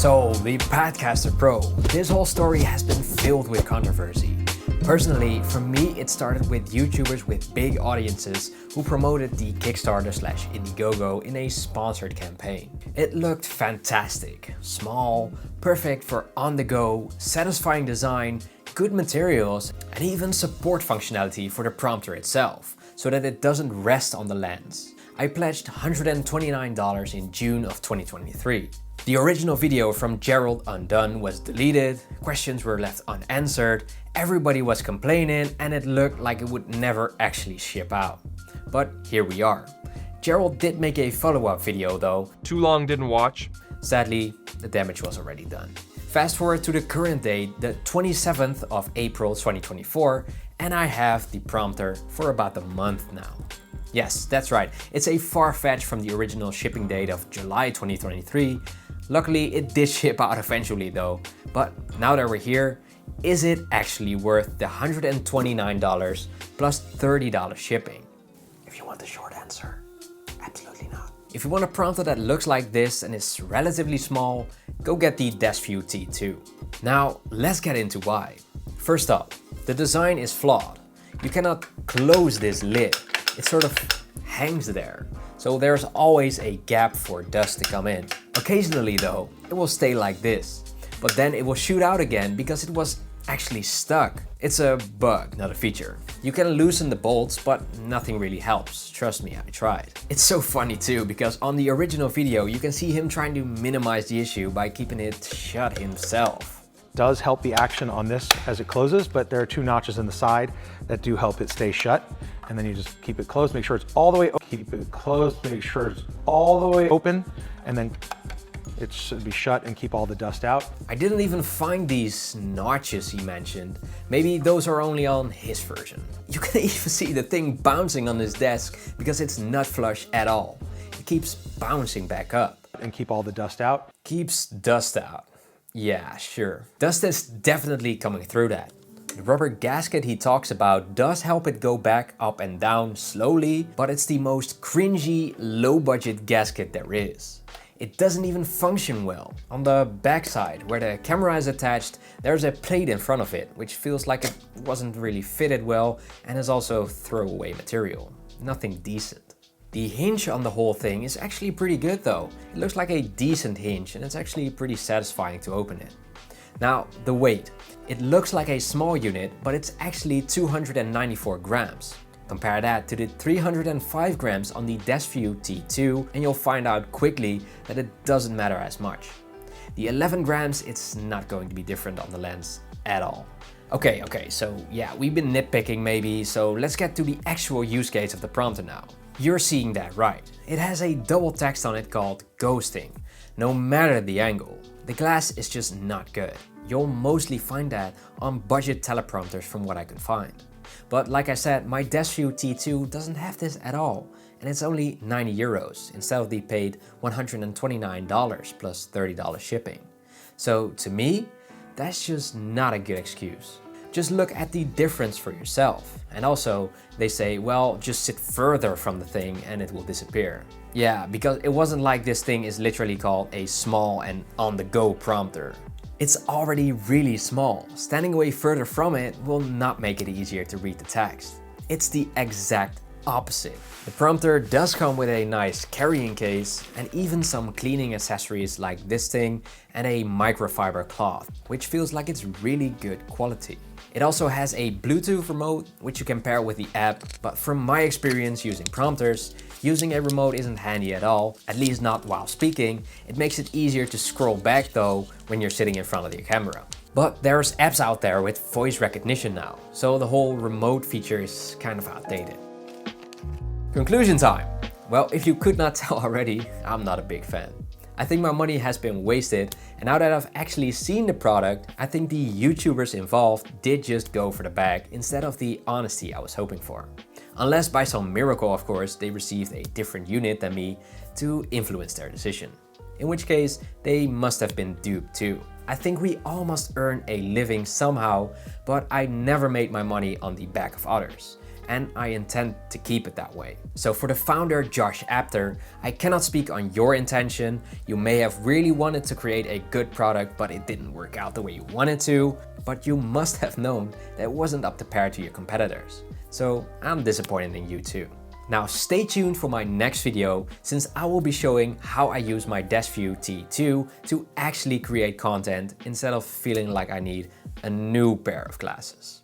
So, the Padcaster Pro. This whole story has been filled with controversy. Personally, for me, it started with YouTubers with big audiences who promoted the Kickstarter/Indiegogo in a sponsored campaign. It looked fantastic, small, perfect for on-the-go, satisfying design, good materials, and even support functionality for the prompter itself, so that it doesn't rest on the lens. I pledged $129 in June of 2023. The original video from Gerald Undone was deleted, questions were left unanswered, everybody was complaining, and it looked like it would never actually ship out. But here we are. Gerald did make a follow-up video though. Too long, didn't watch. Sadly, the damage was already done. Fast forward to the current date, the 27th of April 2024, and I have the prompter for about a month now. Yes, that's right, it's a far fetch from the original shipping date of July 2023. Luckily, it did ship out eventually though. But now that we're here, is it actually worth the $129 plus $30 shipping? If you want the short answer, absolutely not. If you want a prompter that looks like this and is relatively small, go get the Desview T2. Now, let's get into why. First up, the design is flawed. You cannot close this lid. It sort of hangs there. So there's always a gap for dust to come in. Occasionally though, it will stay like this, but then it will shoot out again because it was actually stuck. It's a bug, not a feature. You can loosen the bolts, but nothing really helps. Trust me, I tried. It's so funny too, because on the original video, you can see him trying to minimize the issue by keeping it shut himself. Does help the action on this as it closes, but there are two notches in the side that do help it stay shut. And then you just keep it closed, make sure it's all the way open. Keep it closed, make sure it's all the way open, and then it should be shut and keep all the dust out. I didn't even find these notches he mentioned. Maybe those are only on his version. You can even see the thing bouncing on his desk because it's not flush at all. It keeps bouncing back up. And keep all the dust out. Keeps dust out. Yeah, sure. Dust is definitely coming through that. The rubber gasket he talks about does help it go back up and down slowly, but it's the most cringy, low-budget gasket there is. It doesn't even function well. On the backside, where the camera is attached, there's a plate in front of it, which feels like it wasn't really fitted well and is also throwaway material. Nothing decent. The hinge on the whole thing is actually pretty good though. It looks like a decent hinge and it's actually pretty satisfying to open it. Now, the weight. It looks like a small unit, but it's actually 294 grams. Compare that to the 305 grams on the Desview T2 and you'll find out quickly that it doesn't matter as much. The 11 grams, it's not going to be different on the lens at all. Okay, so yeah, we've been nitpicking maybe, so let's get to the actual use case of the prompter now. You're seeing that right. It has a double text on it called ghosting, no matter the angle. The glass is just not good. You'll mostly find that on budget teleprompters from what I could find. But like I said, my Desview T2 doesn't have this at all, and it's only 90 euros instead of the paid $129 plus $30 shipping. So to me, that's just not a good excuse. Just look at the difference for yourself. And also, they say, well, just sit further from the thing and it will disappear. Yeah, because it wasn't like this thing is literally called a small and on-the-go prompter. It's already really small. Standing away further from it will not make it easier to read the text. It's the exact opposite. The prompter does come with a nice carrying case and even some cleaning accessories like this thing and a microfiber cloth, which feels like it's really good quality. It also has a Bluetooth remote, which you can pair with the app, but from my experience using prompters, using a remote isn't handy at all, at least not while speaking. It makes it easier to scroll back though when you're sitting in front of the camera. But there's apps out there with voice recognition now, so the whole remote feature is kind of outdated. Conclusion time. Well, if you could not tell already, I'm not a big fan. I think my money has been wasted, and now that I've actually seen the product, I think the YouTubers involved did just go for the bag instead of the honesty I was hoping for. Unless by some miracle, of course, they received a different unit than me to influence their decision. In which case, they must have been duped too. I think we all must earn a living somehow, but I never made my money on the back of others. and I intend to keep it that way. So for the founder, Josh Apter, I cannot speak on your intention. You may have really wanted to create a good product, but it didn't work out the way you wanted to. But you must have known that it wasn't up to par to your competitors. So I'm disappointed in you too. Now stay tuned for my next video, since I will be showing how I use my Desview T2 to actually create content instead of feeling like I need a new pair of glasses.